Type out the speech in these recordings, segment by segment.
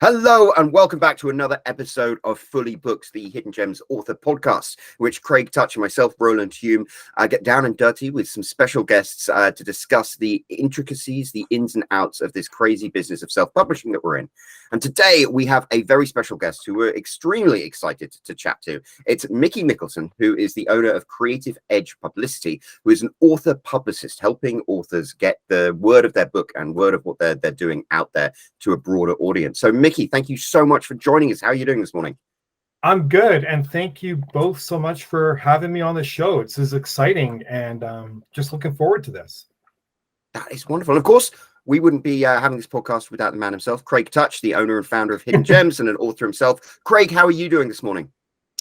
Hello and welcome back to another episode of Fully Booked, the Hidden Gems author podcast, which Craig Touch and myself, Roland Hume, get down and dirty with some special guests to discuss the intricacies, the ins and outs of this crazy business of self-publishing that we're in. And today we have a very special guest who we're extremely excited to chat to. It's Mickey Mikkelson, who is the owner of Creative Edge Publicity, who is an author publicist, helping authors get the word of their book and word of what they're doing out there to a broader audience. So Mickey, thank you so much for joining us. How are you doing this morning? I'm good, and thank you both so much for having me on the show. This is exciting, and just looking forward to this. That is wonderful. Of course, we wouldn't be having this podcast without the man himself, Craig Touch, the owner and founder of Hidden Gems and an author himself. Craig, how are you doing this morning?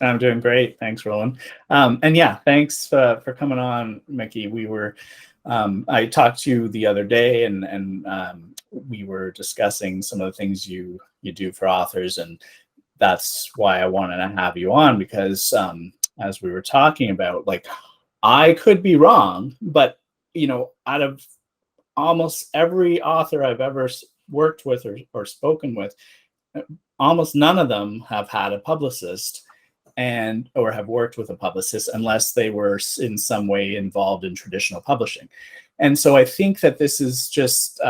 I'm doing great. Thanks, Roland. And yeah, thanks for coming on, Mickey. We were, I talked to you the other day, and we were discussing some of the things you do for authors, and that's why I wanted to have you on, because as we were talking about, like, I could be wrong, but out of almost every author I've ever worked with or spoken with, almost none of them have had a publicist or have worked with a publicist unless they were in some way involved in traditional publishing. And so I think that this is just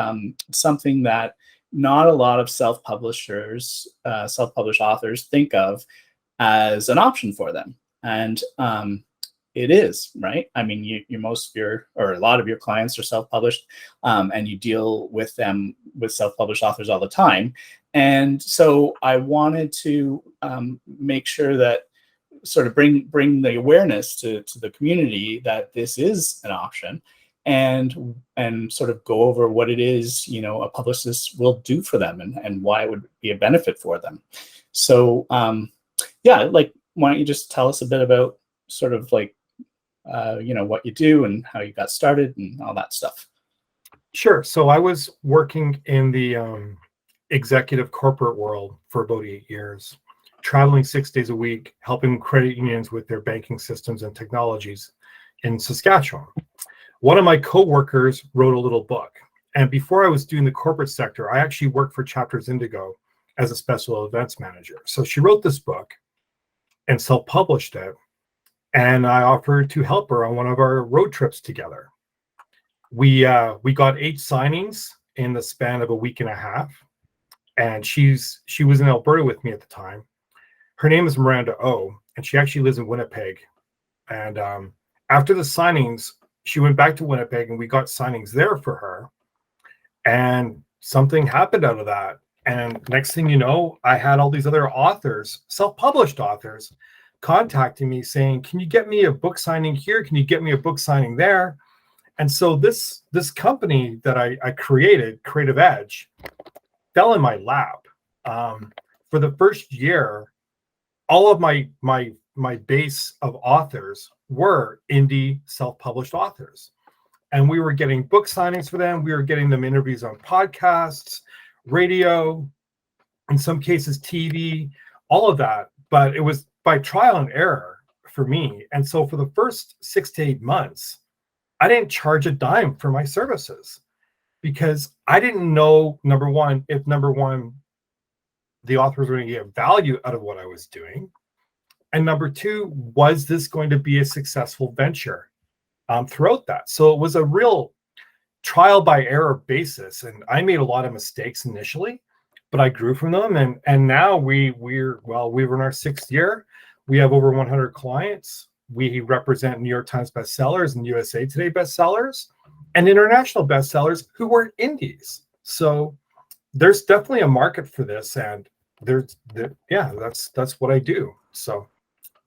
something that not a lot of self-published authors think of as an option for them. And it is, right? I mean, a lot of your clients are self-published, and you deal with them, with self-published authors all the time. And so I wanted to make sure that sort of bring the awareness to the community that this is an option, and sort of go over what it is, a publicist will do for them, and why it would be a benefit for them. So why don't you just tell us a bit about sort of like, what you do and how you got started and all that stuff. Sure. So I was working in the executive corporate world for about 8 years, traveling 6 days a week, helping credit unions with their banking systems and technologies in Saskatchewan. One of my coworkers wrote a little book. And before I was doing the corporate sector, I actually worked for Chapters Indigo as a special events manager. So she wrote this book and self-published it. And I offered to help her on one of our road trips together. We got 8 signings in the span of a week and a half. And she was in Alberta with me at the time. Her name is Miranda O, and she actually lives in Winnipeg. And after the signings, she went back to Winnipeg, and we got signings there for her. And something happened out of that. And next thing you know, I had all these other authors, self-published authors, contacting me saying, can you get me a book signing here? Can you get me a book signing there? And so this company that I created, Creative Edge, fell in my lap. For the first year, all of my base of authors were indie self-published authors. And we were getting book signings for them. We were getting them interviews on podcasts, radio, in some cases TV, all of that. But it was by trial and error for me. And so for the first 6 to 8 months, I didn't charge a dime for my services, because I didn't know, number one, the author was going to get value out of what I was doing. And number two, was this going to be a successful venture throughout that? So it was a real trial by error basis. And I made a lot of mistakes initially, but I grew from them. And now we were in our 6th year. We have over 100 clients. We represent New York Times bestsellers and USA Today bestsellers and international bestsellers who were indies. So there's definitely a market for this, and that's what I do. So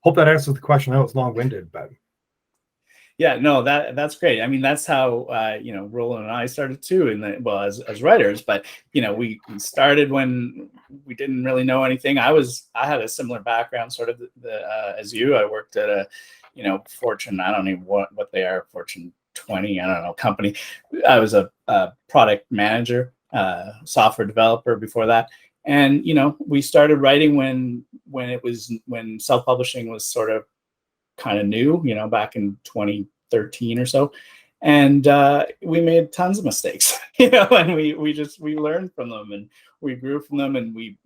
hope that answers the question. I know it's long-winded, but yeah, no, that's great. I mean, that's how Roland and I started too, as writers. But we started when we didn't really know anything. I had a similar background, sort of as you. I worked at a Fortune, I don't know what they are, Fortune 20, I don't know, company. I was a product manager, software developer before that. And we started writing when self-publishing was sort of kind of new, back in 2013 or so. And we made tons of mistakes, and we learned from them, and we grew from them, and we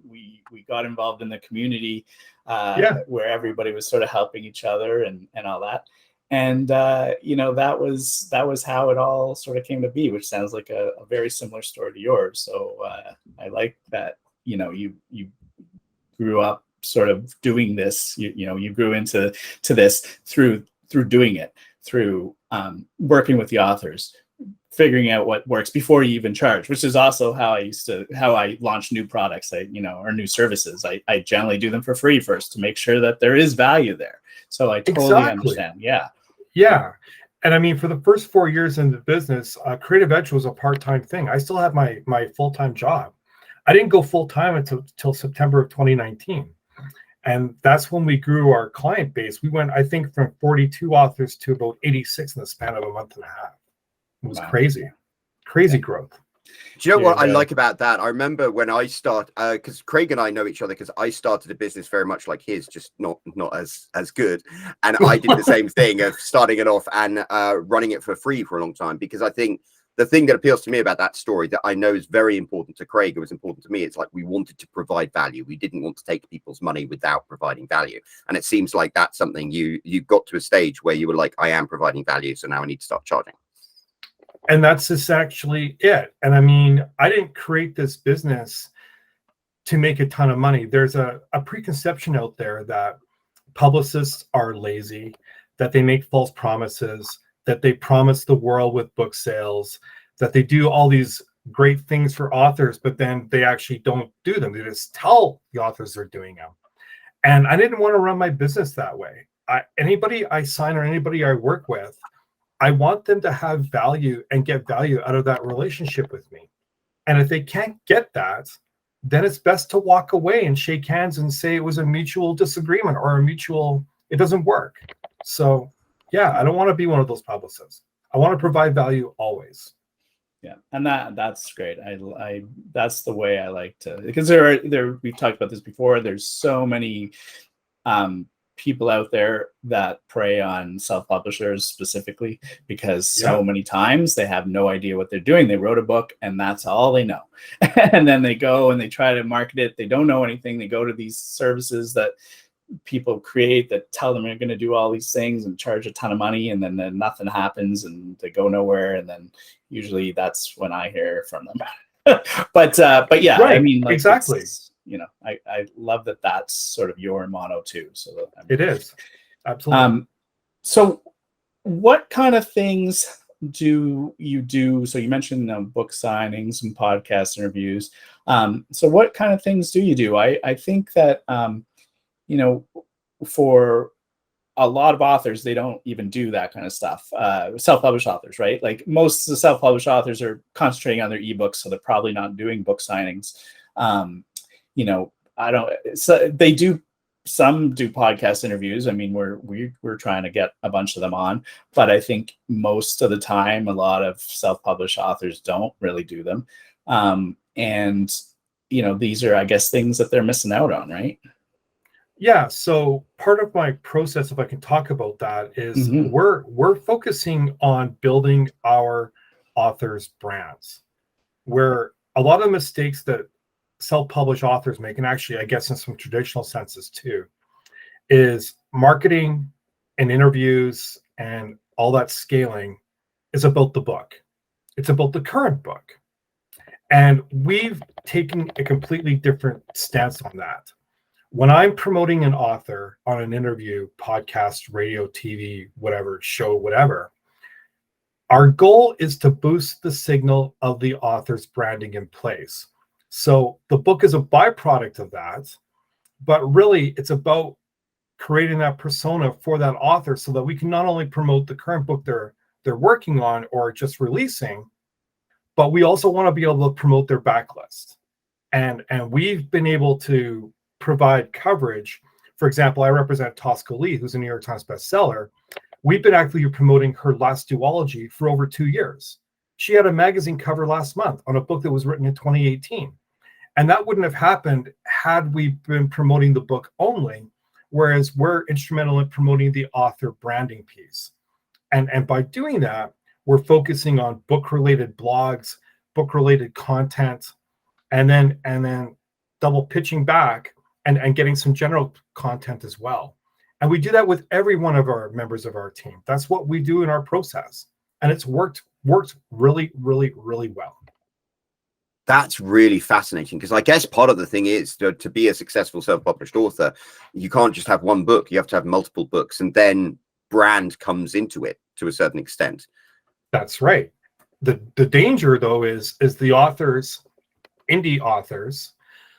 got involved in the community where everybody was sort of helping each other and all that. And that was how it all sort of came to be, which sounds like a very similar story to yours. So I like that you grew up sort of doing this. You grew into this through doing it, through working with the authors, figuring out what works before you even charge, which is also how I launch new products, or new services. I generally do them for free first to make sure that there is value there. So I totally understand. Yeah. And I mean, for the first 4 years in the business, Creative Edge was a part-time thing. I still have my full-time job. I didn't go full-time until September of 2019. And that's when we grew our client base. We went, I think, from 42 authors to about 86 in the span of a month and a half. It was crazy growth. Do you know what I like about that? I remember when I started, because Craig and I know each other because I started a business very much like his, just not as good. And I did the same thing of starting it off and running it for free for a long time, because I think the thing that appeals to me about that story that I know is very important to Craig, it was important to me, it's like we wanted to provide value. We didn't want to take people's money without providing value. And it seems like that's something you got to a stage where you were like, I am providing value, so now I need to start charging. And that's just actually it. And I mean, I didn't create this business to make a ton of money. There's a preconception out there that publicists are lazy, that they make false promises, that they promise the world with book sales, that they do all these great things for authors, but then they actually don't do them. They just tell the authors they're doing them. And I didn't want to run my business that way. Anybody I sign or anybody I work with, I want them to have value and get value out of that relationship with me. And if they can't get that, then it's best to walk away and shake hands and say it was a mutual disagreement or it doesn't work. So yeah, I don't want to be one of those publicists. I want to provide value always. Yeah, and that's great. I that's the way I like to, because there we've talked about this before. There's so many people out there that prey on self-publishers specifically, because so many times they have no idea what they're doing. They wrote a book and that's all they know. And then they go and they try to market it. They don't know anything. They go to these services that people create that tell them they're going to do all these things and charge a ton of money, and then nothing happens and they go nowhere. And then usually that's when I hear from them. but yeah, right. I mean, like, exactly. I love that that's sort of your motto too. So it is. Absolutely. So what kind of things do you do? So you mentioned book signings and podcast interviews. So what kind of things do you do? I think that, for a lot of authors, they don't even do that kind of stuff. Self-published authors, right? Like most of the self-published authors are concentrating on their ebooks, so they're probably not doing book signings. Some do podcast interviews. I mean, we're trying to get a bunch of them on, but I think most of the time, a lot of self-published authors don't really do them. And these are, I guess, things that they're missing out on, right? Yeah. So part of my process, if I can talk about that, is we're focusing on building our authors' brands, where a lot of mistakes that self-published authors make, and actually, I guess in some traditional senses too, is marketing and interviews and all that scaling is about the book. It's about the current book. And we've taken a completely different stance on that. When I'm promoting an author on an interview, podcast, radio, TV, whatever, show, whatever, our goal is to boost the signal of the author's branding in place. So the book is a byproduct of that, but really it's about creating that persona for that author so that we can not only promote the current book they're working on or just releasing, but we also want to be able to promote their backlist. And we've been able to provide coverage. For example, I represent Tosca Lee, who's a New York Times bestseller. We've been actually promoting her last duology for over 2 years. She had a magazine cover last month on a book that was written in 2018. And that wouldn't have happened had we been promoting the book only, whereas we're instrumental in promoting the author branding piece. And by doing that, we're focusing on book-related blogs, book-related content, and then double pitching back and getting some general content as well. And we do that with every one of our members of our team. That's what we do in our process. And it's worked really, really, really well. That's really fascinating, because I guess part of the thing is to be a successful self-published author, you can't just have one book. You have to have multiple books, and then brand comes into it to a certain extent. That's right. The danger, though, is the authors, indie authors,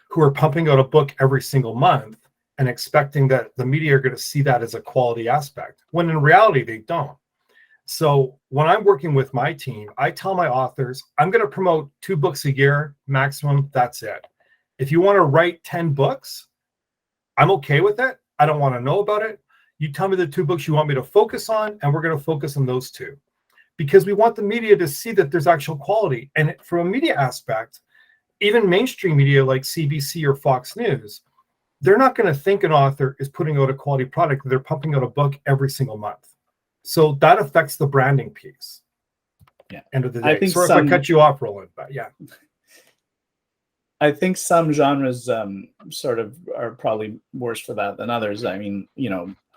who are pumping out a book every single month and expecting that the media are going to see that as a quality aspect, when in reality they don't. So when I'm working with my team, I tell my authors, I'm going to promote 2 books a year maximum. That's it. If you want to write 10 books, I'm okay with it. I don't want to know about it. You tell me the 2 books you want me to focus on, and we're going to focus on those 2, because we want the media to see that there's actual quality. And from a media aspect, even mainstream media like CBC or Fox News, they're not going to think an author is putting out a quality product. They're pumping out a book every single month. So that affects the branding piece. Yeah. End of the day. I think Sorry if I cut you off, Roland, but yeah. I think some genres sort of are probably worse for that than others. I mean,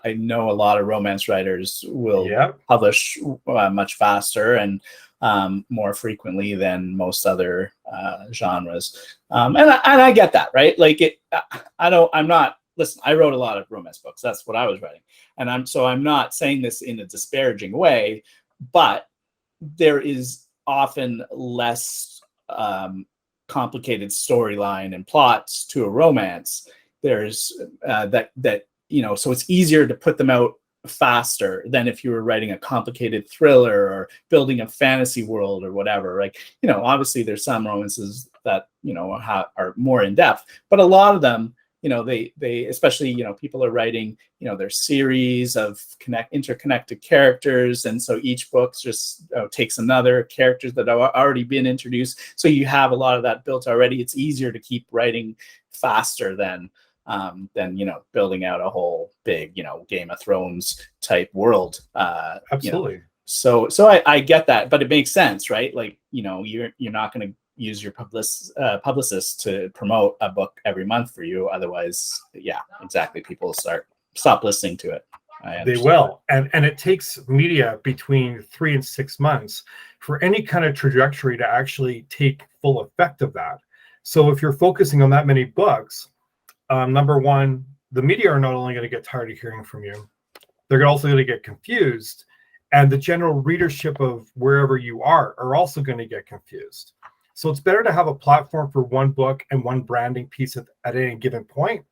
I know a lot of romance writers will publish much faster and more frequently than most other genres. And I get that, right? Like listen, I wrote a lot of romance books. That's what I was writing. And I'm not saying this in a disparaging way, but there is often less complicated storyline and plots to a romance. There's so it's easier to put them out faster than if you were writing a complicated thriller or building a fantasy world or whatever. Like, obviously there's some romances that, are more in depth, but a lot of them, they especially, people are writing, their series of interconnected characters. And so each book just takes another characters that have already been introduced. So you have a lot of that built already. It's easier to keep writing faster than building out a whole big, Game of Thrones type world. Absolutely. So I get that, but it makes sense, right? Like, you're not going to use your publicist to promote a book every month for you. Otherwise, yeah, exactly. People stop listening to it. They will. And it takes media between 3 and 6 months for any kind of trajectory to actually take full effect of that. So if you're focusing on that many books, number one, the media are not only going to get tired of hearing from you, they're also going to get confused. And the general readership of wherever you are also going to get confused. So it's better to have a platform for one book and one branding piece at any given point,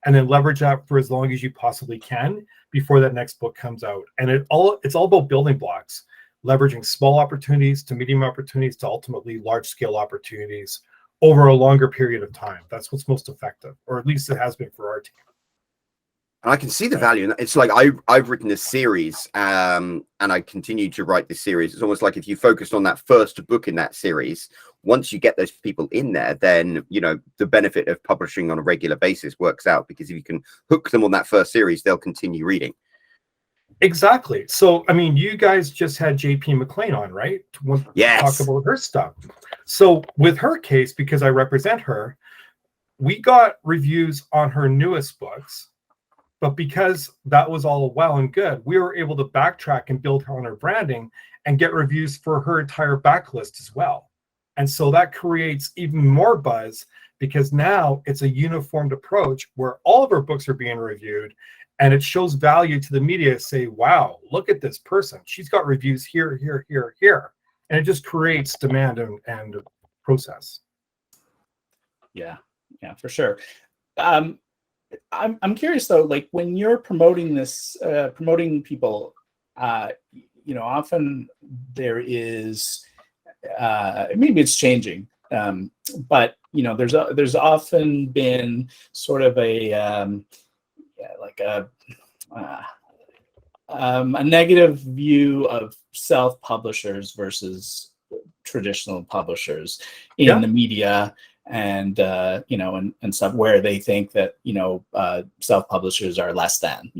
and then leverage that for as long as you possibly can before that next book comes out. And it's all about building blocks, leveraging small opportunities to medium opportunities to ultimately large scale opportunities over a longer period of time. That's what's most effective, or at least it has been for our team. And I can see the value in that. It's like I've written this series, and I continue to write this series. It's almost like if you focused on that first book in that series, once you get those people in there, then the benefit of publishing on a regular basis works out, because if you can hook them on that first series, they'll continue reading. Exactly. So I mean, you guys just had JP McLean on, right? Yes. Talk about her stuff. So with her case, because I represent her, we got reviews on her newest books. But because that was all well and good, we were able to backtrack and build on her branding and get reviews for her entire backlist as well. And so that creates even more buzz, because now it's a uniformed approach where all of her books are being reviewed, and it shows value to the media to say, wow, look at this person. She's got reviews here, here, here, here. And it just creates demand and process. Yeah, for sure. I'm curious though, like when you're promoting this, promoting people, often there is, maybe it's changing, but there's often been sort of a negative view of self-publishers versus traditional publishers in the media. And and stuff where they think that self-publishers are less than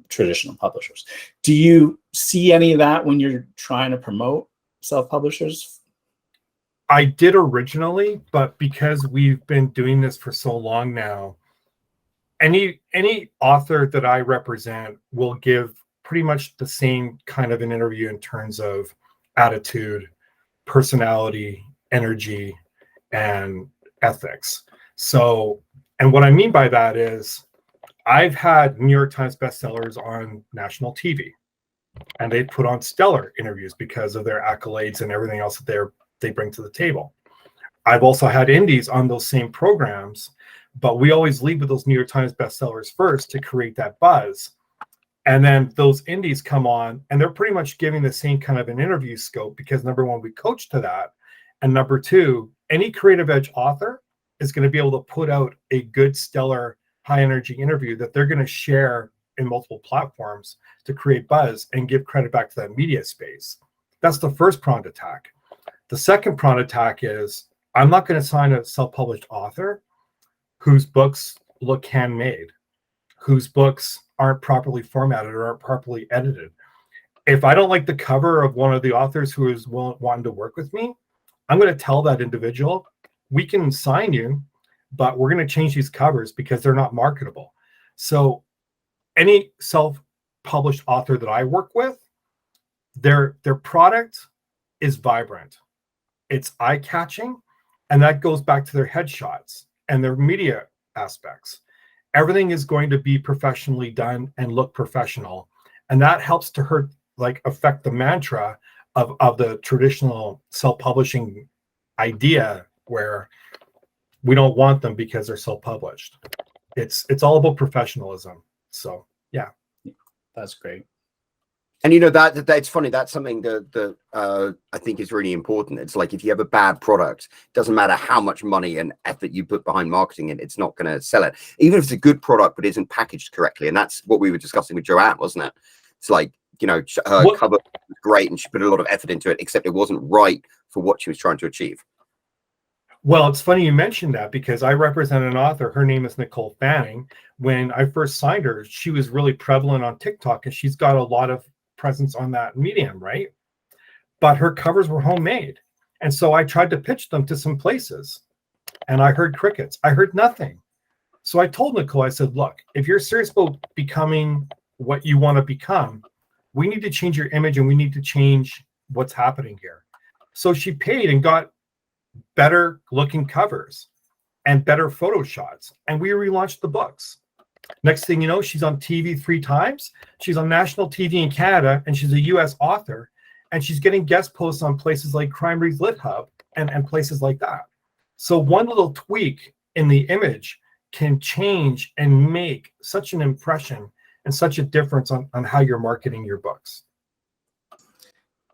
traditional publishers. Do you see any of that when you're trying to promote self-publishers? I did originally, but because we've been doing this for so long now, any author that I represent will give pretty much the same kind of an interview in terms of attitude, personality, energy, and ethics. So, and what I mean by that is I've had New York Times bestsellers on national TV, and they put on stellar interviews because of their accolades and everything else that they bring to the table. I've also had indies on those same programs, but we always lead with those New York Times bestsellers first to create that buzz. And then those indies come on and they're pretty much giving the same kind of an interview scope because number one, we coach to that. And number two, any Creative Edge author is going to be able to put out a good, stellar, high energy interview that they're going to share in multiple platforms to create buzz and give credit back to that media space. That's the first pronged attack. The second pronged attack is I'm not going to sign a self-published author whose books look handmade, whose books aren't properly formatted or aren't properly edited. If I don't like the cover of one of the authors who is wanting to work with me, I'm going to tell that individual, we can sign you, but we're going to change these covers because they're not marketable. So any self-published author that I work with, their product is vibrant. It's eye-catching, and that goes back to their headshots and their media aspects. Everything is going to be professionally done and look professional. And that helps to affect the mantra of the traditional self-publishing idea where we don't want them because they're self-published. It's all about professionalism. So yeah. That's great. And you know that it's funny. That's something that I think is really important. It's like if you have a bad product, it doesn't matter how much money and effort you put behind marketing it, it's not going to sell it. Even if it's a good product but isn't packaged correctly. And that's what we were discussing with Joanne, wasn't it? It's like, you know, her cover was great and she put a lot of effort into it, except it wasn't right for what she was trying to achieve. Well, it's funny you mentioned that because I represent an author. Her name is Nicole Fanning. When I first signed her, she was really prevalent on TikTok and she's got a lot of presence on that medium, right? But her covers were homemade. And so I tried to pitch them to some places and I heard crickets. I heard nothing. So I told Nicole, I said, look, if you're serious about becoming what you want to become, we need to change your image and we need to change what's happening here. So she paid and got better looking covers and better photo shots. And we relaunched the books. Next thing you know, she's on TV 3 times. She's on national TV in Canada, and she's a US author. And she's getting guest posts on places like Crime Reads Lit Hub and places like that. So one little tweak in the image can change and make such an impression and such a difference on how you're marketing your books.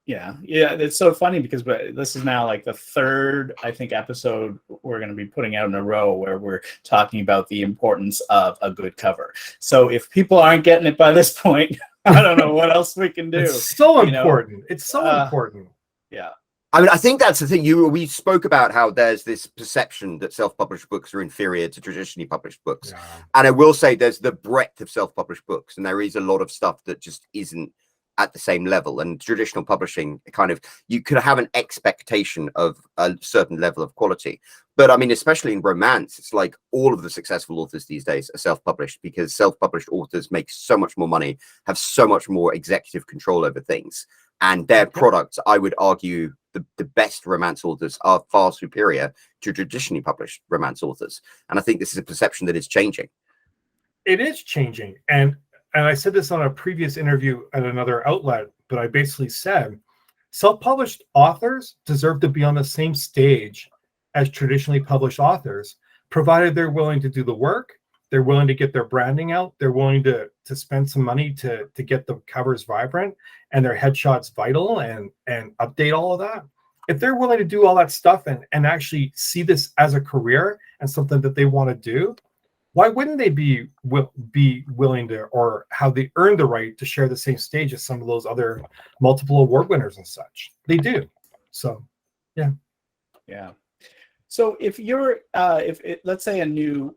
Yeah, it's so funny because this is now like the third, I think, episode we're going to be putting out in a row where we're talking about the importance of a good cover. So if people aren't getting it by this point, I don't know what else we can do. It's so important. It's so important. Yeah. I mean, I think that's the thing. We spoke about how there's this perception that self-published books are inferior to traditionally published books. Yeah. And I will say there's the breadth of self-published books, and there is a lot of stuff that just isn't at the same level. And traditional publishing, kind of, you could have an expectation of a certain level of quality. But I mean, especially in romance, it's like all of the successful authors these days are self-published because self-published authors make so much more money, have so much more executive control over things. And their products, I would argue, the best romance authors are far superior to traditionally published romance authors. And I think this is a perception that is changing. It is changing. And I said this on a previous interview at another outlet, but I basically said self-published authors deserve to be on the same stage as traditionally published authors, provided they're willing to do the work, they're willing to get their branding out, they're willing to spend some money to get the covers vibrant and their headshots vital and update all of that. If they're willing to do all that stuff and actually see this as a career and something that they want to do, why wouldn't they be willing to, or have they earned the right to share the same stage as some of those other multiple award winners and such? They do. So, yeah. Yeah. So if you're, let's say a new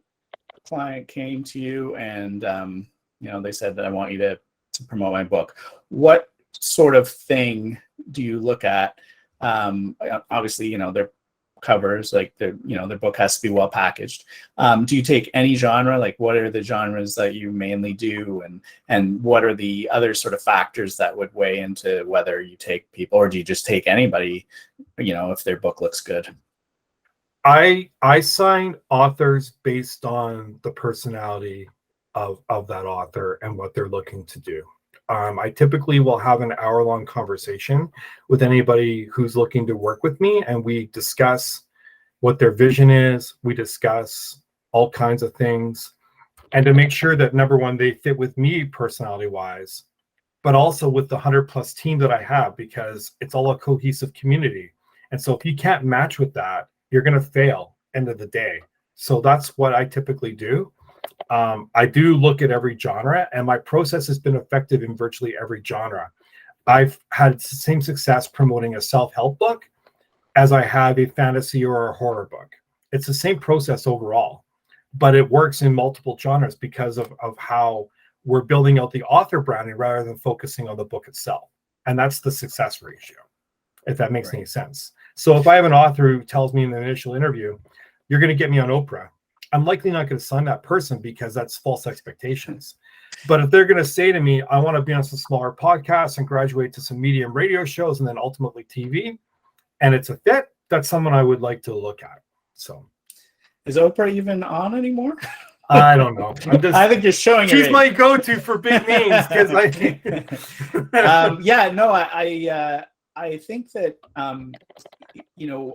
client came to you and they said that I want you to promote my book. What sort of thing do you look at? Obviously, their covers, like their book has to be well packaged. Do you take any genre? Like, what are the genres that you mainly do, and what are the other sort of factors that would weigh into whether you take people, or do you just take anybody, if their book looks good? I sign authors based on the personality of that author and what they're looking to do. I typically will have an hour-long conversation with anybody who's looking to work with me, and we discuss what their vision is. We discuss all kinds of things, and to make sure that, number one, they fit with me personality-wise, but also with the 100+ team that I have, because it's all a cohesive community. And so if you can't match with that, you're going to fail end of the day. So that's what I typically do. I do look at every genre, and my process has been effective in virtually every genre. I've had the same success promoting a self-help book as I have a fantasy or a horror book. It's the same process overall, but it works in multiple genres because of how we're building out the author branding rather than focusing on the book itself. And that's the success ratio, if that makes any sense. So if I have an author who tells me in the initial interview, you're going to get me on Oprah, I'm likely not going to sign that person because that's false expectations. But if they're going to say to me, I want to be on some smaller podcasts and graduate to some medium radio shows and then ultimately TV, and it's a fit, that's someone I would like to look at. So, is Oprah even on anymore? I don't know. I think you're showing. She's my go-to for big names because I think that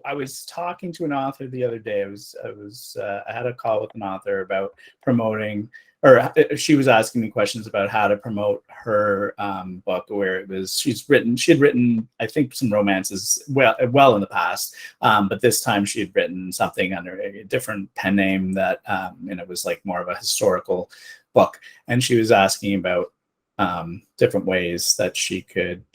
I was talking to an author the other day. I had a call with an author about promoting, or she was asking me questions about how to promote her book, where she had written, I think, some romances well in the past, but this time she had written something under a different pen name that, and it was like more of a historical book. And she was asking about different ways that she could,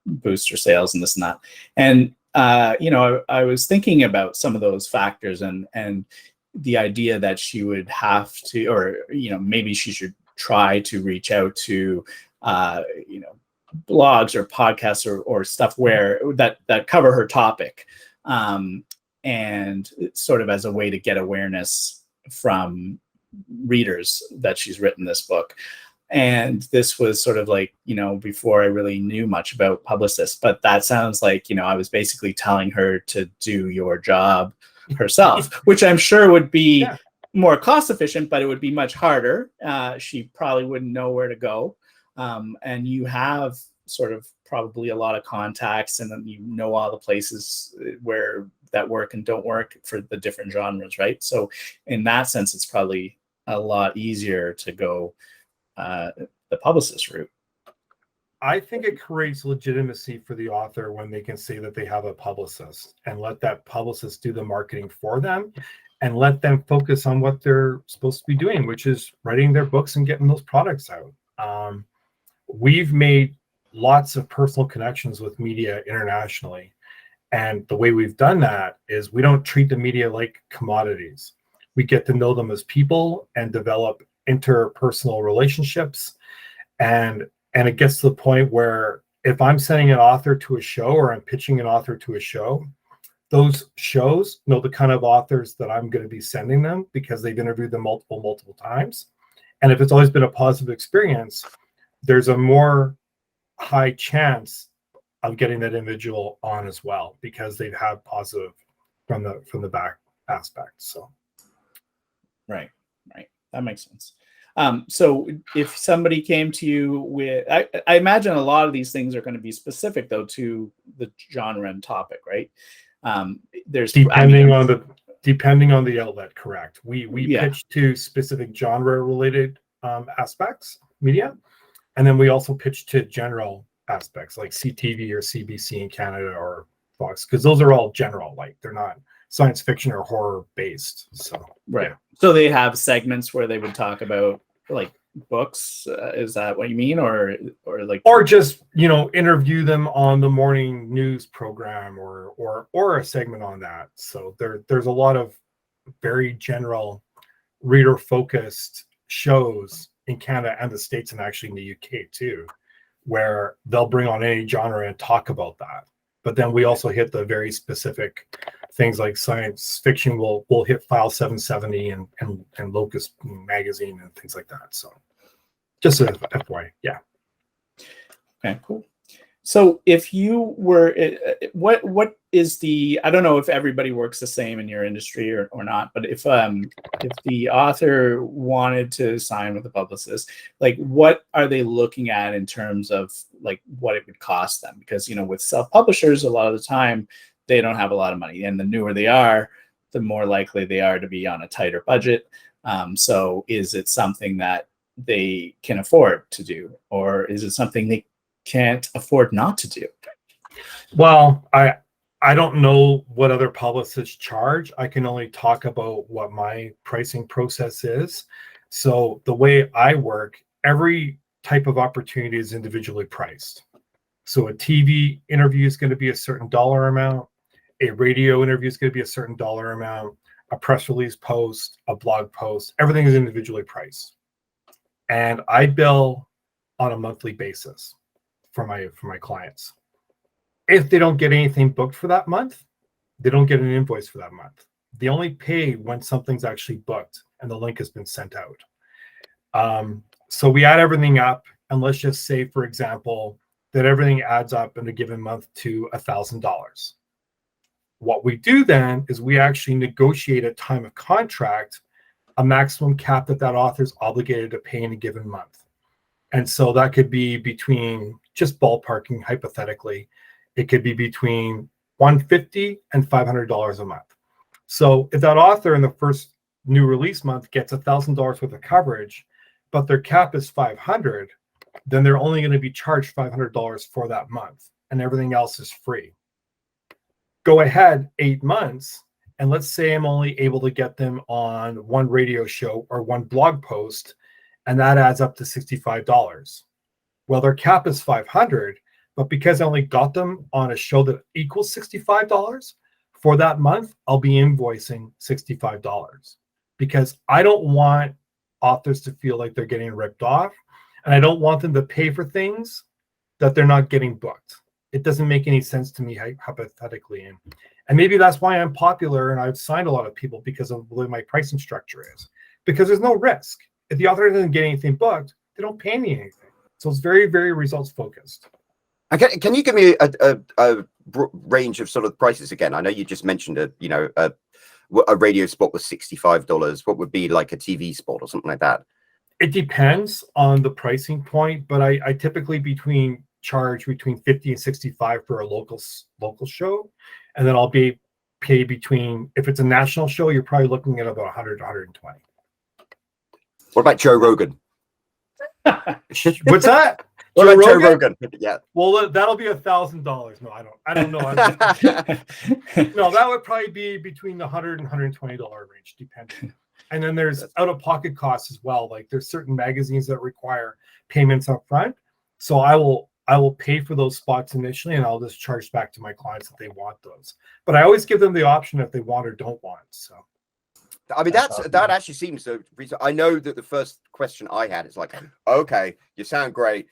boost her sales and this and that. And, I was thinking about some of those factors and the idea that she would have to, or, maybe she should try to reach out to, blogs or podcasts or stuff where that cover her topic, and sort of as a way to get awareness from readers that she's written this book. And this was sort of like, before I really knew much about Publicists, but that sounds like, I was basically telling her to do your job herself, which I'm sure would be more cost efficient, but it would be much harder. She probably wouldn't know where to go. And you have sort of probably a lot of contacts, and then all the places where that work and don't work for the different genres, right? So in that sense, it's probably a lot easier to go the publicist route. I think it creates legitimacy for the author when they can say that they have a publicist, and let that publicist do the marketing for them and let them focus on what they're supposed to be doing, which is writing their books and getting those products out. We've made lots of personal connections with media internationally. And the way we've done that is we don't treat the media like commodities. We get to know them as people and develop interpersonal relationships. And it gets to the point where if I'm sending an author to a show, or I'm pitching an author to a show, those shows know the kind of authors that I'm going to be sending them because they've interviewed them multiple times. And if it's always been a positive experience, there's a more high chance of getting that individual on as well, because they've had positive from the back aspect. So right, that makes sense. So if somebody came to you with, I imagine a lot of these things are going to be specific though to the genre and topic, right? There's depending on the outlet, correct. We pitch to specific genre related aspects, media, and then we also pitch to general aspects like CTV or CBC in Canada or Fox, because those are all general, like they're not science fiction or horror based. So so they have segments where they would talk about like books. Is that what you mean, or just interview them on the morning news program or a segment on that? So there's a lot of very general reader focused shows in Canada and the States, and actually in the UK too, where they'll bring on any genre and talk about that. But then we also hit the very specific things like science fiction. We'll hit File 770 and Locus Magazine and things like that. So just a FYI, yeah. Okay, cool. So if you were, what is the, I don't know if everybody works the same in your industry or not, but if the author wanted to sign with a publicist, like what are they looking at in terms of like what it would cost them? Because, with self-publishers, a lot of the time they don't have a lot of money, and the newer they are, the more likely they are to be on a tighter budget. So is it something that they can afford to do, or is it something they can't afford not to do? Well, I don't know what other publicists charge. I can only talk about what my pricing process is. So the way I work, every type of opportunity is individually priced. So a TV interview is going to be a certain dollar amount. A radio interview is going to be a certain dollar amount. A press release post, a blog post, everything is individually priced. And I bill on a monthly basis for my clients. If they don't get anything booked for that month, they don't get an invoice for that month. They only pay when something's actually booked and the link has been sent out. So we add everything up, and let's just say, for example, that everything adds up in a given month to $1,000. What we do then is we actually negotiate a time of contract, a maximum cap that author's obligated to pay in a given month. And so that could be between, just ballparking hypothetically, it could be between $150 and $500 a month. So if that author in the first new release month gets $1,000 worth of coverage, but their cap is $500, then they're only going to be charged $500 for that month, and everything else is free. Go ahead 8 months, and let's say I'm only able to get them on one radio show or one blog post, and that adds up to $65. Well, their cap is $500, but because I only got them on a show that equals $65 for that month, I'll be invoicing $65 because I don't want authors to feel like they're getting ripped off, and I don't want them to pay for things that they're not getting booked. It doesn't make any sense to me hypothetically, and maybe that's why I'm popular and I've signed a lot of people, because of the way my pricing structure is, because there's no risk. If the author doesn't get anything booked, they don't pay me anything. So it's very, very results focused. Okay, can you give me a range of sort of prices again? I know you just mentioned a radio spot was $65. What would be like a TV spot or something like that? It depends on the pricing point, but I typically charge between $50 and $65 for a local show, and then I'll pay between, if it's a national show, you're probably looking at about $100 to $120. What about Joe Rogan? What's that? What about Joe Rogan? Yeah. Well, that'll be $1,000. No, I don't know. No, that would probably be between the $100 and $120 range, depending. And then there's out-of-pocket costs as well. Like there's certain magazines that require payments up front. So I will pay for those spots initially, and I'll just charge back to my clients if they want those. But I always give them the option if they want or don't want. So. I mean, that actually seems to. I know that the first question I had is like, okay, you sound great.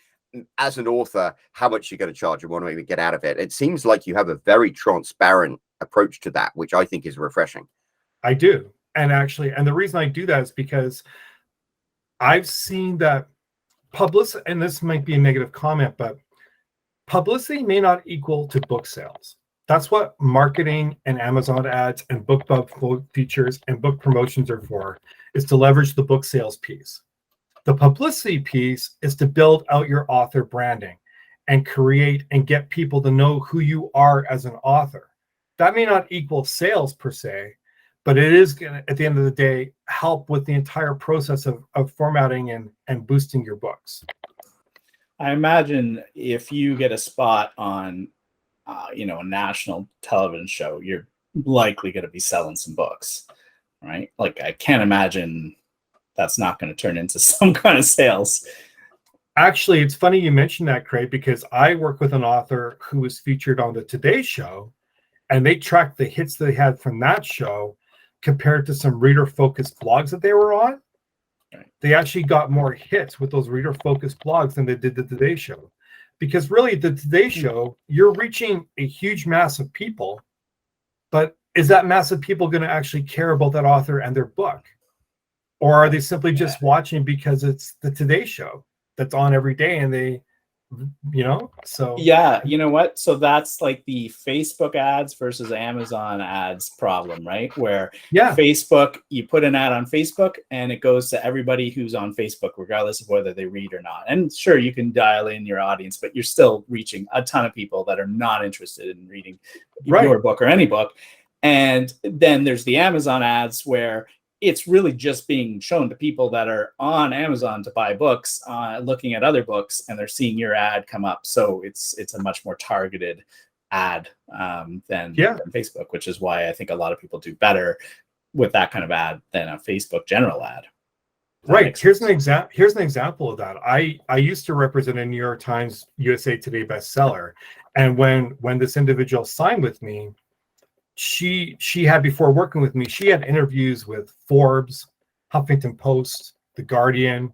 As an author, how much are you going to charge and what do we get out of it? It seems like you have a very transparent approach to that, which I think is refreshing. I do. And the reason I do that is because I've seen that publicity, and this might be a negative comment, but publicity may not equal to book sales. That's what marketing and Amazon ads and BookBub features and book promotions are for, is to leverage the book sales piece. The publicity piece is to build out your author branding and create and get people to know who you are as an author. That may not equal sales per se, but it is going to, at the end of the day, help with the entire process of formatting and boosting your books. I imagine if you get a spot on a national television show, you're likely going to be selling some books, right? Like I can't imagine that's not going to turn into some kind of sales. Actually, it's funny you mentioned that, Craig, because I work with an author who was featured on the Today Show, and they tracked the hits they had from that show compared to some reader-focused blogs that they were on. They actually got more hits with those reader-focused blogs than they did the Today Show. Because really, the Today Show, you're reaching a huge mass of people, but is that mass of people going to actually care about that author and their book? Or are they simply just watching because it's the Today Show that's on every day and they, so. Yeah, you know what? So that's like the Facebook ads versus Amazon ads problem, right? Where Facebook, you put an ad on Facebook and it goes to everybody who's on Facebook, regardless of whether they read or not. And sure, you can dial in your audience, but you're still reaching a ton of people that are not interested in reading your book or any book. And then there's the Amazon ads where it's really just being shown to people that are on Amazon to buy books, looking at other books, and they're seeing your ad come up. So it's a much more targeted ad than Facebook, which is why I think a lot of people do better with that kind of ad than a Facebook general ad. Right. Here's an example of that. I used to represent a New York Times USA Today bestseller, and when this individual signed with me, she had, before working with me, she had interviews with Forbes, Huffington Post, The Guardian,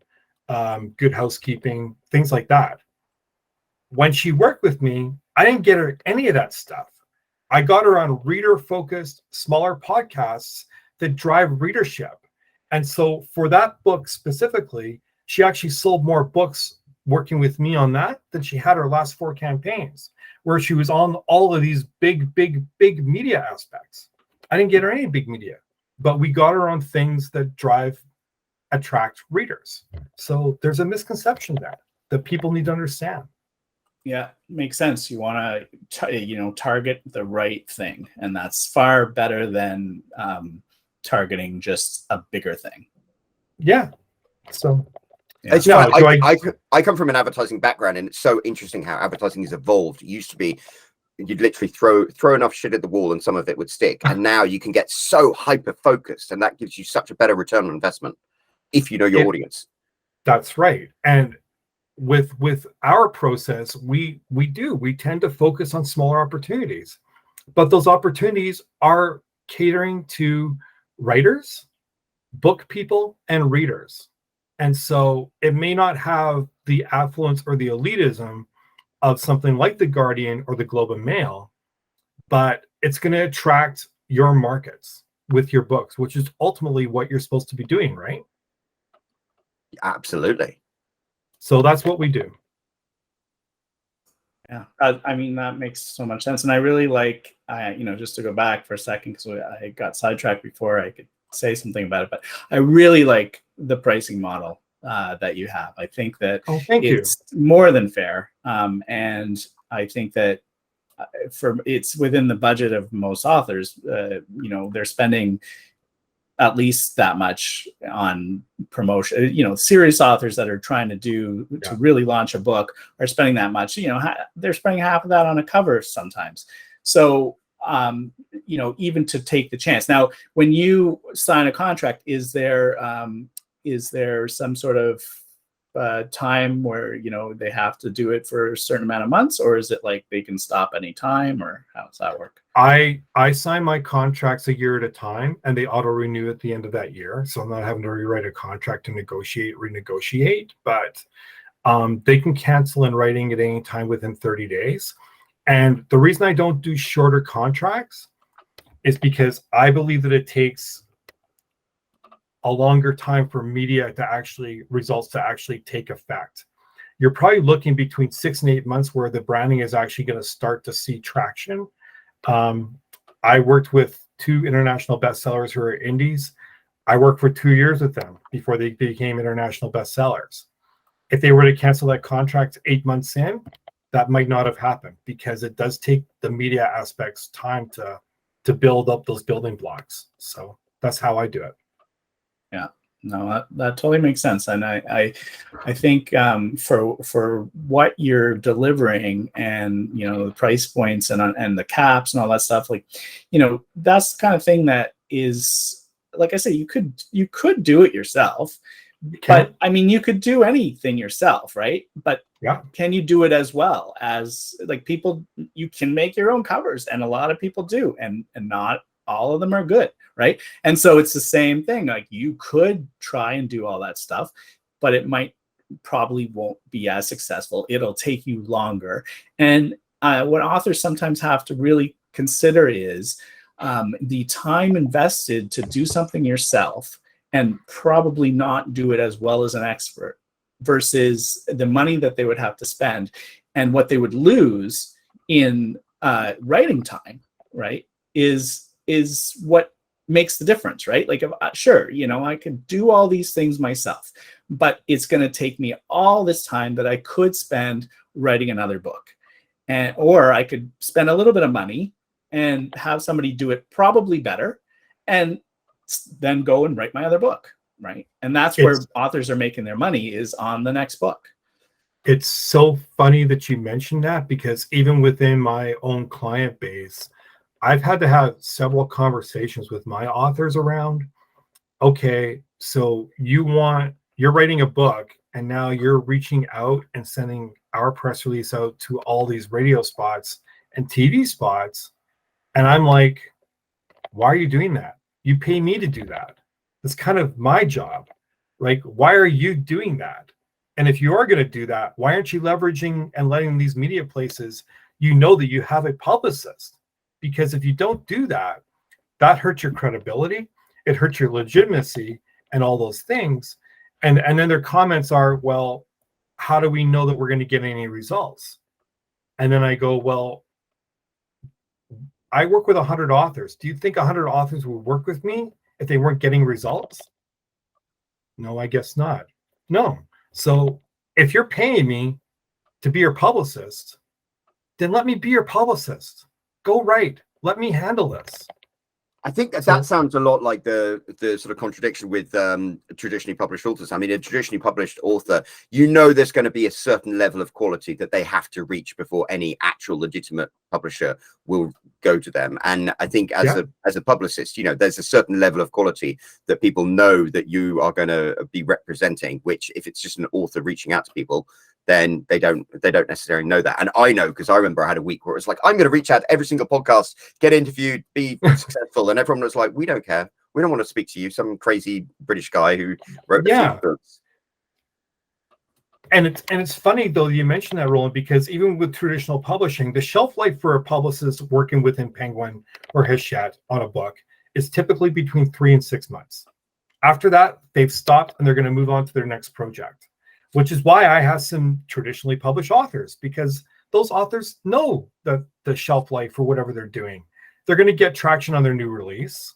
Good Housekeeping, things like that. When she worked with me, I didn't get her any of that stuff. I got her on reader-focused, smaller podcasts that drive readership. And so for that book specifically, she actually sold more books working with me on that than she had her last 4 campaigns, where she was on all of these big media aspects. I didn't get her any big media, but we got her on things that attract readers. So there's a misconception there that people need to understand. Yeah, makes sense. You want to, target the right thing, and that's far better than targeting just a bigger thing. Yeah. So. Yeah. It's funny. I come from an advertising background, and it's so interesting how advertising has evolved. It used to be you'd literally throw enough shit at the wall and some of it would stick, and now you can get so hyper focused, and that gives you such a better return on investment if you know your audience. That's right. And with our process, we tend to focus on smaller opportunities, but those opportunities are catering to writers, book people, and readers. And so it may not have the affluence or the elitism of something like The Guardian or the Globe and Mail, but it's going to attract your markets with your books, which is ultimately what you're supposed to be doing, right? Absolutely. So that's what we do. Yeah, I mean, that makes so much sense. And I really like, just to go back for a second, because I got sidetracked before I could say something about it, but I really like the pricing model that you have. I think that it's more than fair. And I think that it's within the budget of most authors. They're spending at least that much on promotion. Serious authors that are trying to really launch a book are spending that much. They're spending half of that on a cover sometimes. So even to take the chance. Now, when you sign a contract, is there some sort of time where they have to do it for a certain amount of months, or is it like they can stop any time, or how does that work? I sign my contracts a year at a time, and they auto renew at the end of that year, so I'm not having to rewrite a contract to renegotiate, but they can cancel in writing at any time within 30 days. And the reason I don't do shorter contracts is because I believe that it takes a longer time for results to actually take effect. You're probably looking between 6 and 8 months where the branding is actually going to start to see traction. I worked with 2 international bestsellers who are indies. I worked for 2 years with them before they became international bestsellers. If they were to cancel that contract 8 months in, that might not have happened, because it does take the media aspects time to build up those building blocks. So that's how I do it. Yeah, no, that totally makes sense. And I think for what you're delivering, and the price points and the caps and all that stuff, that's the kind of thing that is, like I say, you could do it yourself. But I mean, you could do anything yourself, right? But can you do it as well as people? You can make your own covers, and a lot of people do, and not all of them are good, right? And so it's the same thing. Like, you could try and do all that stuff, but it probably won't be as successful. It'll take you longer. And what authors sometimes have to really consider is the time invested to do something yourself and probably not do it as well as an expert, versus the money that they would have to spend and what they would lose in writing time, right, is what makes the difference, right? Like, if, sure, I could do all these things myself, but it's going to take me all this time that I could spend writing another book. Or I could spend a little bit of money and have somebody do it probably better, and then go and write my other book, right? And that's where authors are making their money, is on the next book. It's so funny that you mentioned that, because even within my own client base, I've had to have several conversations with my authors around, okay, so you're writing a book, and now you're reaching out and sending our press release out to all these radio spots and TV spots. And I'm like, why are you doing that? You pay me to do that. That's kind of my job. Like, why are you doing that? And if you are going to do that, why aren't you leveraging and letting these media places, that you have a publicist? Because if you don't do that, that hurts your credibility. It hurts your legitimacy and all those things. And then their comments are, well, how do we know that we're going to get any results? And then I go, well, I work with 100 authors. Do you think 100 authors would work with me if they weren't getting results? No, I guess not. No. So if you're paying me to be your publicist, then let me be your publicist. Go write. Let me handle this. I think that sounds a lot like the sort of contradiction with traditionally published authors. I mean, a traditionally published author, there's going to be a certain level of quality that they have to reach before any actual legitimate publisher will go to them. And I think as a publicist, there's a certain level of quality that people know that you are going to be representing, which if it's just an author reaching out to people, then they don't necessarily know that. And I know, because I remember I had a week where it was like, I'm going to reach out to every single podcast, get interviewed, be successful. And everyone was like, we don't care. We don't want to speak to you, some crazy British guy who wrote a few books. And it's funny, though, you mentioned that, Roland, because even with traditional publishing, the shelf life for a publicist working within Penguin or Hachette on a book is typically between 3 and 6 months. After that, they've stopped and they're going to move on to their next project. Which is why I have some traditionally published authors, because those authors know the shelf life for whatever they're doing. They're going to get traction on their new release,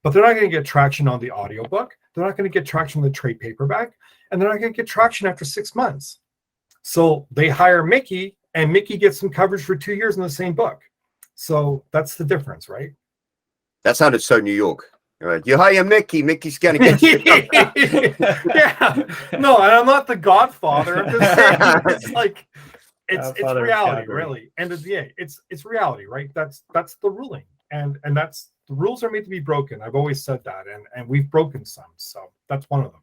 but they're not going to get traction on the audiobook. They're not going to get traction on the trade paperback, and they're not going to get traction after 6 months. So they hire Mickey, and Mickey gets some coverage for 2 years in the same book. So that's the difference, right? That sounded so New York. Right. You hire Mickey. Mickey's going to get you. Yeah. No, and I'm not the Godfather. I'm just saying, it's like, it's reality, really. And it's reality, right? That's the ruling. And that's, the rules are made to be broken. I've always said that. And we've broken some. So that's one of them.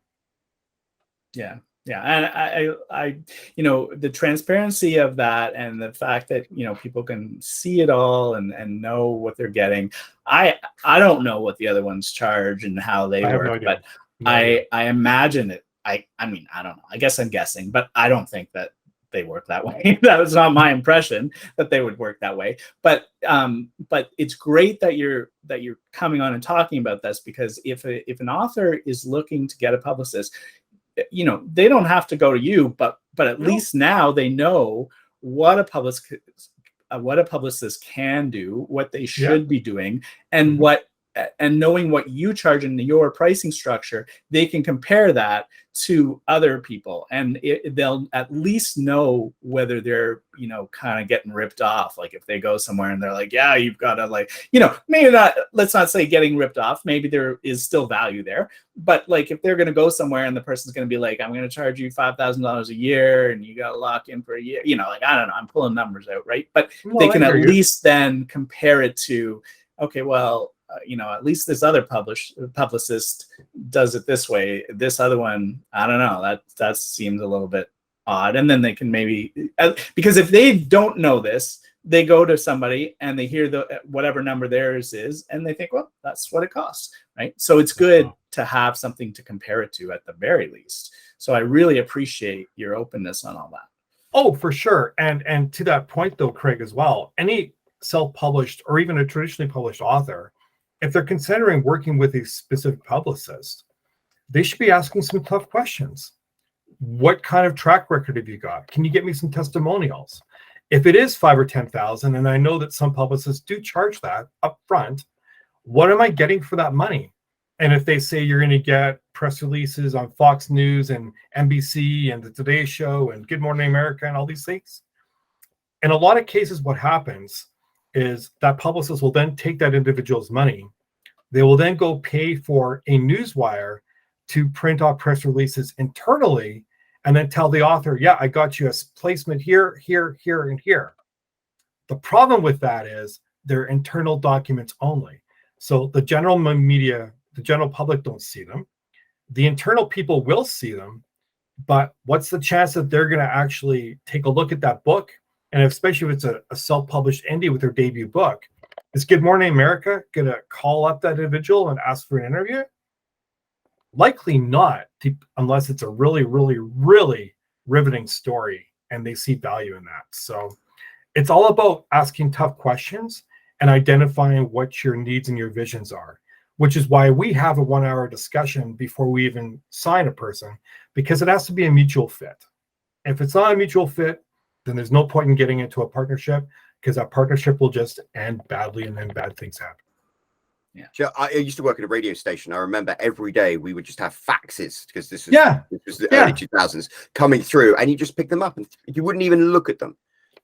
Yeah. Yeah. And I the transparency of that, and the fact that, people can see it all and know what they're getting. I don't know what the other ones charge and how they work, but I imagine it. I mean, I don't know. I guess I'm guessing, but I don't think that they work that way. That was not my impression, that they would work that way. But it's great that you're coming on and talking about this, because if an author is looking to get a publicist, they don't have to go to you, but at least now they know what a publicist can do, what they should be doing, and knowing what you charge in your pricing structure, they can compare that to other people, and they'll at least know whether they're, kind of getting ripped off. Like if they go somewhere and they're like, yeah, you've got to maybe not, let's not say getting ripped off. Maybe there is still value there, but like if they're going to go somewhere and the person's going to be like, I'm going to charge you $5,000 a year and you got to lock in for a year, I don't know, I'm pulling numbers out, right? But they can at least then compare it to, okay, well, at least this other publicist does it this way. This other one, I don't know. That seems a little bit odd. And then they can maybe, because if they don't know this, they go to somebody and they hear the whatever number theirs is, and they think, well, that's what it costs, right? So it's good to have something to compare it to at the very least. So I really appreciate your openness on all that. Oh, for sure. And to that point though, Craig, as well, any self-published or even a traditionally published author, if they're considering working with a specific publicist, they should be asking some tough questions. What kind of track record have you got? Can you get me some testimonials? If it is 5 or 10,000, and I know that some publicists do charge that up front, what am I getting for that money? And if they say you're going to get press releases on Fox News and NBC and the Today Show and Good Morning America and all these things, in a lot of cases, what happens is that publicist will then take that individual's money. They will then go pay for a newswire to print off press releases internally, and then tell the author, yeah, I got you a placement here, here, here, and here. The problem with that is they're internal documents only. So the general media, the general public don't see them. The internal people will see them, but what's the chance that they're going to actually take a look at that book? And especially if it's a self-published indie with their debut book, is Good Morning America going to call up that individual and ask for an interview? Likely not, unless it's a really, really, really riveting story and they see value in that. So it's all about asking tough questions and identifying what your needs and your visions are, which is why we have a 1-hour discussion before we even sign a person, because it has to be a mutual fit. If it's not a mutual fit, then there's no point in getting into a partnership, because that partnership will just end badly and then bad things happen. Yeah. So I used to work at a radio station. I remember every day we would just have faxes, because this was the early 2000s, coming through, and you just pick them up and you wouldn't even look at them.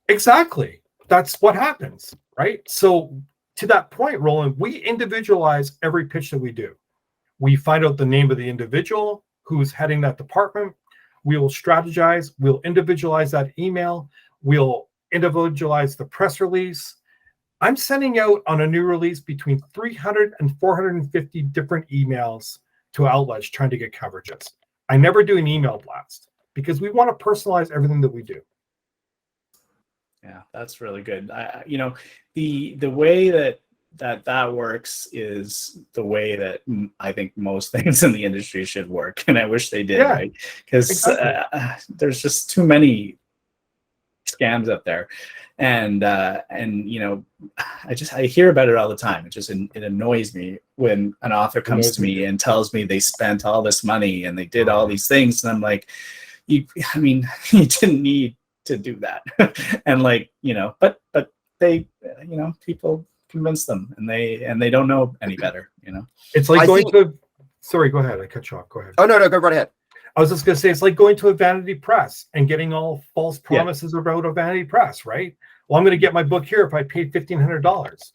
Exactly. That's what happens, right? So to that point, Roland, we individualize every pitch that we do. We find out the name of the individual who's heading that department. We will strategize. We'll individualize that email. We'll individualize the press release. I'm sending out on a new release between 300 and 450 different emails to outlets trying to get coverages. I never do an email blast because we want to personalize everything that we do. Yeah, that's really good. The way that works is the way that I think most things in the industry should work, and I wish they did, right? Because there's just too many scams out there, and I hear about it all the time. It annoys me when an author comes to me and tells me they spent all this money and they did all these things, and I'm like, you didn't need to do that. And but they, people convince them, and they don't know any better. It's like sorry, go ahead. I cut you off. Go ahead. Oh, no, go right ahead. I was just going to say, it's like going to a vanity press and getting all false promises about a vanity press, right? Well, I'm going to get my book here if I paid $1,500.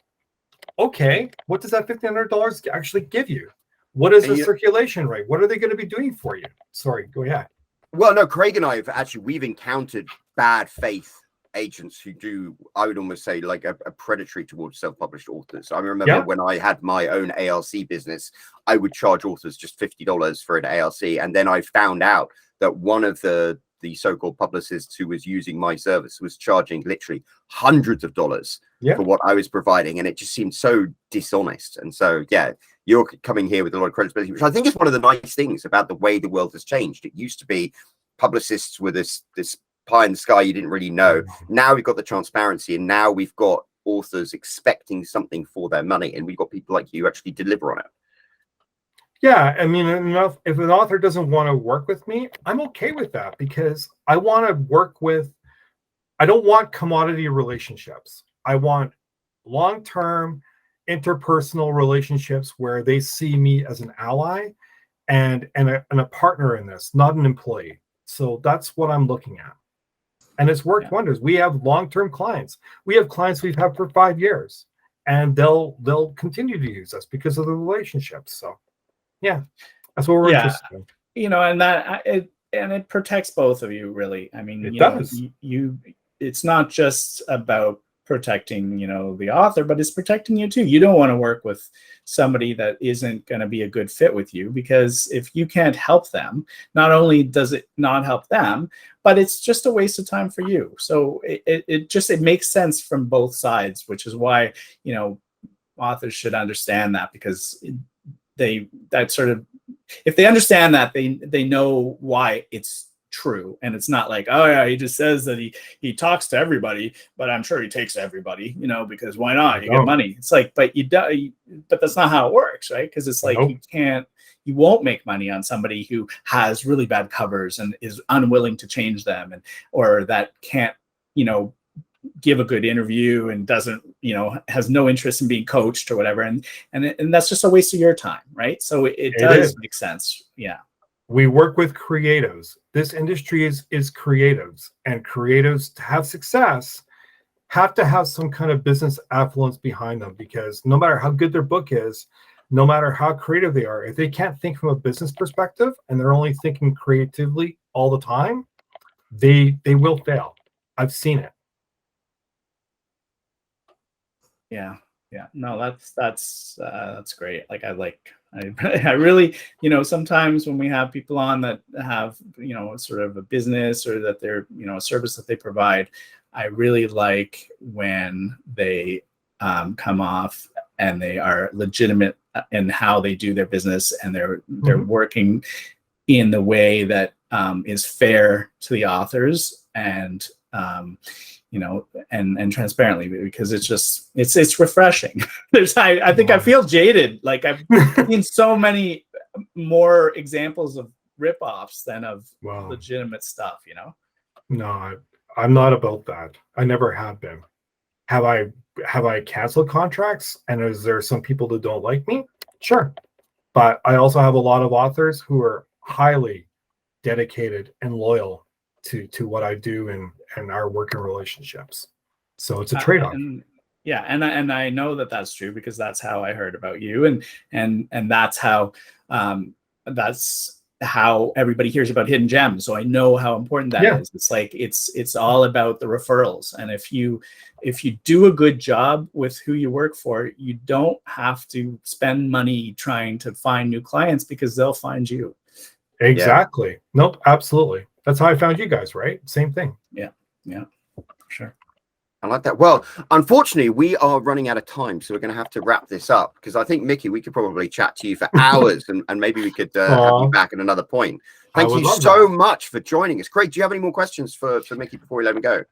Okay, what does that $1,500 actually give you? What is the circulation rate? What are they going to be doing for you? Sorry, go ahead. Well, no, Craig and I we've encountered bad faith agents who do, I would almost say, like a predatory towards self-published authors. I remember when I had my own ALC business, I would charge authors just $50 for an ALC. And then I found out that one of the so-called publicists who was using my service was charging literally hundreds of dollars for what I was providing. And it just seemed so dishonest. And so, you're coming here with a lot of credibility, which I think is one of the nice things about the way the world has changed. It used to be publicists were this pie in the sky you didn't really know. Now we've got the transparency, and now we've got authors expecting something for their money, and we've got people like you who actually deliver on it. Yeah, I mean, if an author doesn't want to work with me, I'm okay with that, because I want to work with, I don't want commodity relationships. I want long-term interpersonal relationships where they see me as an ally and a partner in this, not an employee. So that's what I'm looking at. And it's worked wonders. We have long-term clients. We have clients we've had for 5 years, and they'll continue to use us because of the relationships. So that's what we're interested in. And it protects both of you, really. I mean, it does. It's not just about protecting, the author, but it's protecting you too. You don't want to work with somebody that isn't going to be a good fit with you, because if you can't help them, not only does it not help them, but it's just a waste of time for you. So it makes sense from both sides, which is why, authors should understand that, because if they understand that, they know why it's true, and it's not like, oh yeah, he just says that he talks to everybody, but I'm sure he takes everybody, because why not? You get money. It's like, but but that's not how it works, right? Because it's like, you won't make money on somebody who has really bad covers and is unwilling to change them, or that can't give a good interview and doesn't has no interest in being coached or whatever, and that's just a waste of your time, right? So it does make sense. Yeah. We work with creatives. This industry is creatives, and creatives, to have success, have to have some kind of business affluence behind them, because no matter how good their book is, no matter how creative they are, if they can't think from a business perspective and they're only thinking creatively all the time, they will fail. I've seen it. Yeah. No, that's great. I really, sometimes when we have people on that have, sort of a business, or that they're, a service that they provide, I really like when they come off and they are legitimate in how they do their business, and they're working in the way that is fair to the authors, and and transparently, because it's refreshing. I think I feel jaded. Like, I've seen so many more examples of ripoffs than of legitimate stuff, No, I'm not about that. I never have been. Have I canceled contracts? And is there some people that don't like me? Sure. But I also have a lot of authors who are highly dedicated and loyal to what I do and our working relationships. So it's a trade-off. And I know that that's true, because that's how I heard about you, and that's how everybody hears about Hidden Gems. So I know how important that is. It's like it's all about the referrals, and if you do a good job with who you work for, you don't have to spend money trying to find new clients, because they'll find you. Exactly. Yeah. Nope, absolutely. That's how I found you guys, right? Same thing. Yeah, sure. I like that. Well, unfortunately, we are running out of time, so we're going to have to wrap this up, because I think, Mickey, we could probably chat to you for hours, and maybe we could have you back at another point. Thank you so much for joining us. Craig, do you have any more questions for Mickey before we let him go?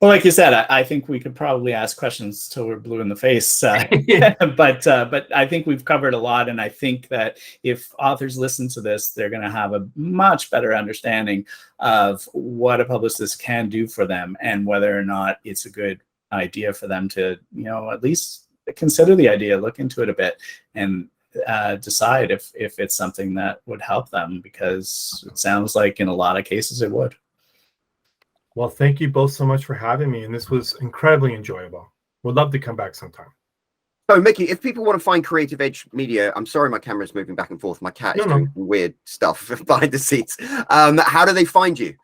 Well, like you said, I think we could probably ask questions till we're blue in the face. But I think we've covered a lot. And I think that if authors listen to this, they're going to have a much better understanding of what a publicist can do for them, and whether or not it's a good idea for them to, at least consider the idea, look into it a bit, and decide if it's something that would help them, because it sounds like in a lot of cases it would. Well, thank you both so much for having me, and this was incredibly enjoyable. Would love to come back sometime. So, Mickey, if people want to find Creative Edge Media, I'm sorry, my camera's moving back and forth. My cat is doing weird stuff behind the scenes. How do they find you?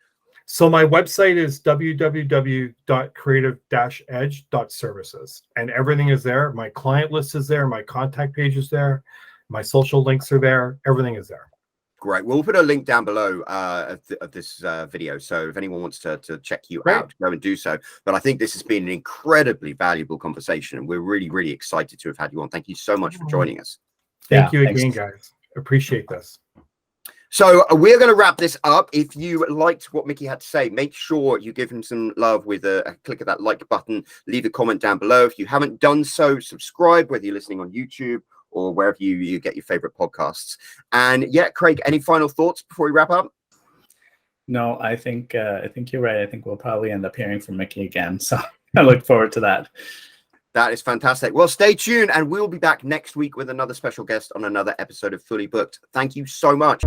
So my website is www.creative-edge.services, and everything is there. My client list is there. My contact page is there. My social links are there. Everything is there. Great. We'll put a link down below of this video, so if anyone wants to check you out, go and do so. But I think this has been an incredibly valuable conversation, and we're really, really excited to have had you on. Thank you so much for joining us. Thank you again, guys. Appreciate this. So we're going to wrap this up. If you liked what Mickey had to say, make sure you give him some love with a click of that like button. Leave a comment down below. If you haven't done so, subscribe, whether you're listening on YouTube or wherever you get your favorite podcasts. And yeah, Craig, any final thoughts before we wrap up? No, I think you're right. I think we'll probably end up hearing from Mickey again. So I look forward to that. That is fantastic. Well, stay tuned, and we'll be back next week with another special guest on another episode of Fully Booked. Thank you so much.